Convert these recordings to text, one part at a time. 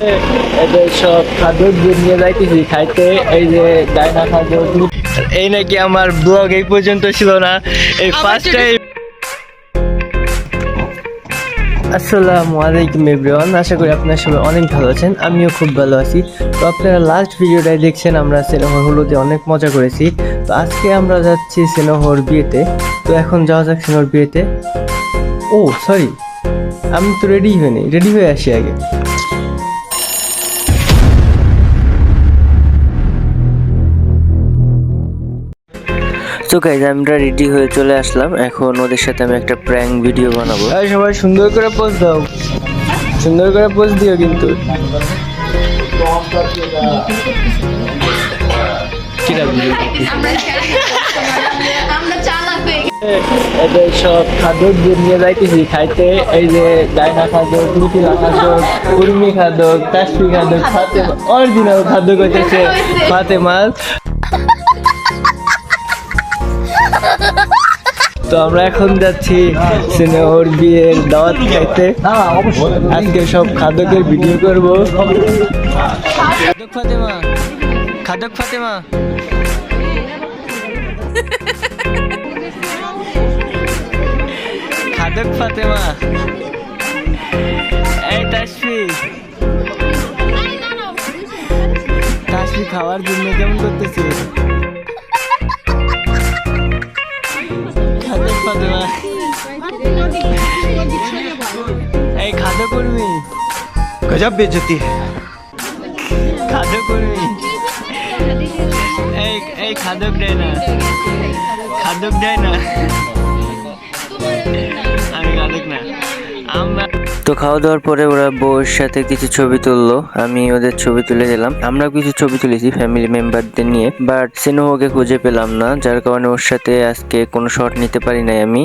এদের সব খাদ্য নিয়ে যাইতেছি খাইতে। এই যে ডাইনা খাদ্য, এই নাকি আমার ব্লগ এই পর্যন্ত ছিল না, এই ফার্স্ট টাইম। আসসালামু আলাইকুম এভরিওয়ান, আশা করি আপনারা সবাই অনেক ভালো আছেন। আমিও খুব ভালো আছি। তো আপনারা লাস্ট ভিডিওটাই দেখছেন, আমরা সেনোহর হলুদে অনেক মজা করেছি। তো আজকে আমরা যাচ্ছি সেনোহর বিয়েতে। তো এখন যাওয়া যাক সেনোহর বিয়েতে। ও সরি, আমি তো রেডি হইনি, রেডি হয়ে আসি আগে। তো গাইজ আমরা রেডি হয়ে চলে আসলাম। এখন ওদের সাথে আমি একটা প্র্যাঙ্ক ভিডিও বানাবো। সবাই সুন্দর করে পোজ দাও, সুন্দর করে পোজ দিও কিন্তু। এদের সব খাদ্য নিয়ে যাইতেছি খাইতে। এই যে ডাইনা খাদ্য, মিথিলা খাদ্য, উর্মি খাদ্য, কাশ্মী খাদ্য, অরিজিনাল খাদ্য করতেছে ফাতেমা। তো আমরা এখন যাচ্ছি সেনোহর বিয়ের দাওয়াত খাইতে। আজকে সব খাদকের ভিডিও করবো। খাদক ফাতেমা, খাদক ফাতেমা, খাদক ফাতেমা, এই তাসফি, তাসফি খাওয়ার জন্য কেমন করতেছে? এই খাদ্য কর্মী, गजब बेइज्जती है। খাদ্য কর্মী, এই খাদক দেয় না, খাদক দেয় না, আমি খাদক না। আমরা তো খাওয়া দাওয়ার পরে ওরা বউয়ের সাথে কিছু ছবি তুললো, আমি ওদের ছবি তুলে দিলাম। আমরা কিছু ছবি তুলেছি ফ্যামিলি মেম্বারদের নিয়ে, বাট সেনোহকে খুঁজে পেলাম না, যার কারণে ওর সাথে আজকে কোনো শট নিতে পারি নাই আমি।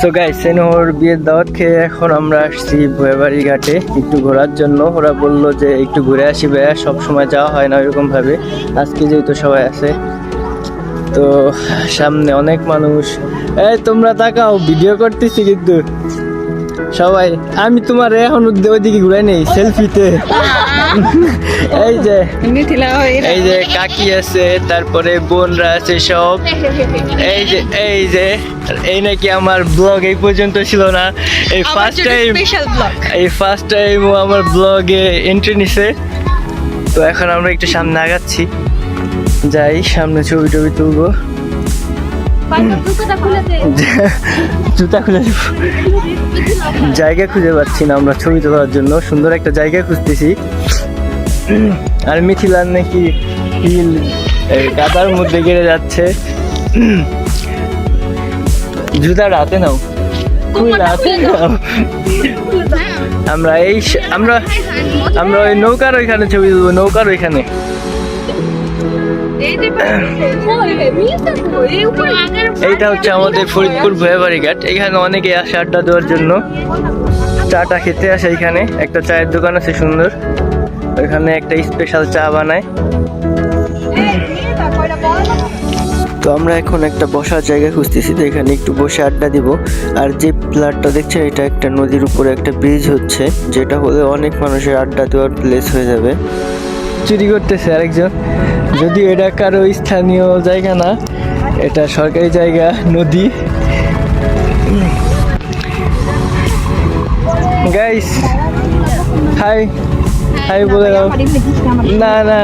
সো গাইস, সেনোহর বিয়ের দাওয়াত খেয়ে এখন আমরা আসছি ভুয়াবাড়ি ঘাটে একটু ঘোরার জন্য। ওরা বললো যে একটু ঘুরে আসি ভাইয়া, সব সময় যাওয়া হয় না ওইরকম ভাবে, আজকে যেহেতু সবাই আছে। তো সামনে অনেক মানুষ, এই তোমরা তাকাও, ভিডিও করতেছি কিন্তু সবাই। আমি তোমার এখন ওইদিকে ঘুরাই নেই সেলফিতে। এই যে কাকি আছে, তারপরে বোনরা আছে সব। এই নাকি আমার ব্লগ এই পর্যন্ত ছিল না, এই ফার্স্ট টাইম ও আমার ব্লগে এন্ট্রি নিছে। তো এখন আমরা একটু সামনে আগাচ্ছি, যাই সামনে ছবি টবি তুলবো। জুতা খুলে দেবো, জায়গা খুঁজে পাচ্ছি না আমরা ছবি তোলার জন্য, সুন্দর একটা জায়গা খুঁজতেছি। আর মিথিলার নাকি হিল কাদার মধ্যে গেড়ে যাচ্ছে। জুতা রাতে নাও, রাতে নাও। আমরা আমরা ওই নৌকার ওইখানে ছবি তুলবো, নৌকার ওইখানে। এইটা হচ্ছে আমাদের ফরিদপুর ভুয়াবাড়ি ঘাট। এখানে অনেকে আসে আড্ডা দেওয়ার জন্য, চাটা খেতে আসে। এখানে একটা চায়ের দোকান আছে সুন্দর, ওইখানে একটা স্পেশাল চা বানায়। তো আমরা এখন একটা বসার জায়গা খুঁজতেছি, তো এখানে একটু বসে আড্ডা দিব। আর যে প্লাটটা দেখছেন, এটা একটা নদীর উপরে একটা ব্রিজ হচ্ছে, যেটা হলে অনেক মানুষের আড্ডা দেওয়ার প্লেস হয়ে যাবে। চুরি করতেছে আরেকজন, যদিও এটা কারো স্থানীয় জায়গা না, এটা সরকারি জায়গা, নদী। গাইস হাই, হাই বলে দাও। না না,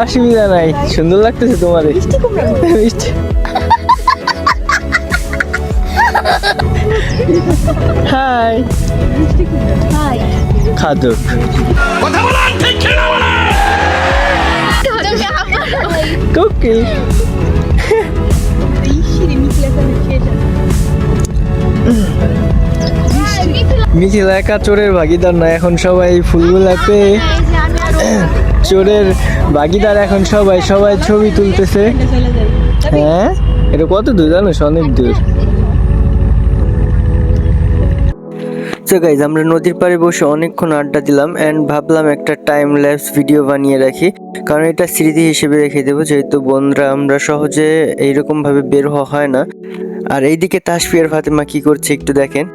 অসুবিধা নাই, সুন্দর লাগতেছে তোমার। High খাদক, cookie. মিথিলা একা চোরের ভাগিদার না, এখন সবাই ফুলগুলা পেয়ে চোরের ভাগিদার। এখন সবাই ছবি তুলতেছে। হ্যাঁ, এটা কত দূর জানো? অনেক দূর। তো গাইজ, আমরা নদীর পাড়ে বসে অনেকক্ষণ আড্ডা দিলাম এন্ড ভাবলাম একটা টাইম ল্যাপস ভিডিও বানিয়ে রাখি, কারণ এটা স্মৃতি হিসেবে রেখে দেবো। যেহেতু বন্ধুরা আমরা সহজে এইরকম ভাবে বের হওয়া হয় না, আর এইদিকে তাসফি আর ফাতেমা কি করছে একটু দেখেন।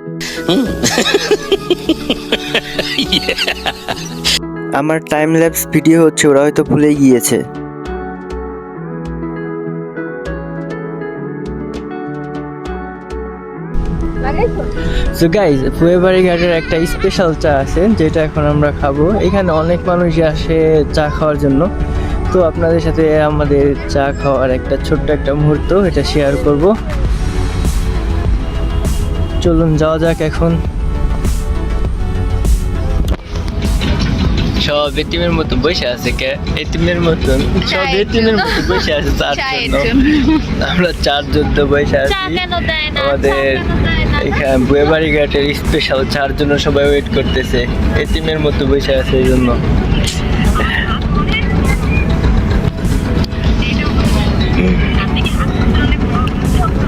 আমার টাইম ল্যাপস ভিডিও হচ্ছে, ওরা হয়তো ভুলেই গিয়েছে। সো গাইজ, ফুয়েবাড়ি ঘাটের একটা স্পেশাল চা আছে যেটা এখন আমরা খাবো। এখানে অনেক মানুষই আসে চা খাওয়ার জন্য। তো আপনাদের সাথে আমাদের চা খাওয়ার একটা ছোট্ট একটা মুহূর্ত এটা শেয়ার করব। চলুন যাওয়া যাক এখন। সব এতিমের মতো বসে আছে, কে এতিমের মতন সব এতিমের মতো বসে আছে চারজন। আমরা চারজন তো বসে আছি আমাদের এখানে বুয়েবাড়ি ঘাটের স্পেশাল চার জন্য সবাই ওয়েট করতেছে, এতিমের মতো বসে আছে এই জন্য।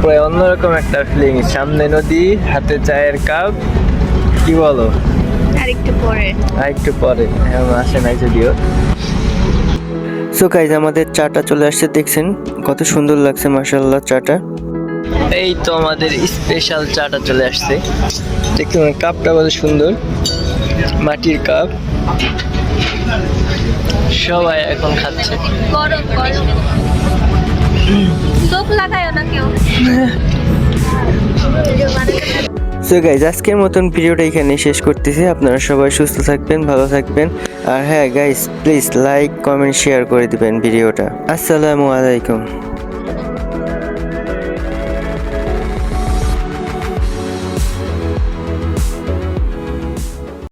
প্রায় অন্যরকম একটা ফিলিং, সামনে নদী, হাতে চায়ের কাপ, কি বলো? আরেকটু পরে এখন আসে নাই যদিও। সো গাইজ, আমাদের চাটা চলে আসছে, দেখছেন কত সুন্দর লাগছে মাশাআল্লাহ চাটা। এই তো আমাদের স্পেশাল চাটা চলে আসছে, দেখুন কাপটা কত সুন্দর, মাটির কাপ। সবাই এখন খাচ্ছে। গরম গরম চোখ লাগায়ও না কেউ। সো গাইজ, আজকের মতন ভিডিওটা এখানে শেষ করতেছি। আপনারা সবাই সুস্থ থাকবেন, ভালো থাকবেন। আর হ্যাঁ guys, please like comment share করে দিবেন ভিডিওটা। আসসালামু আলাইকুম।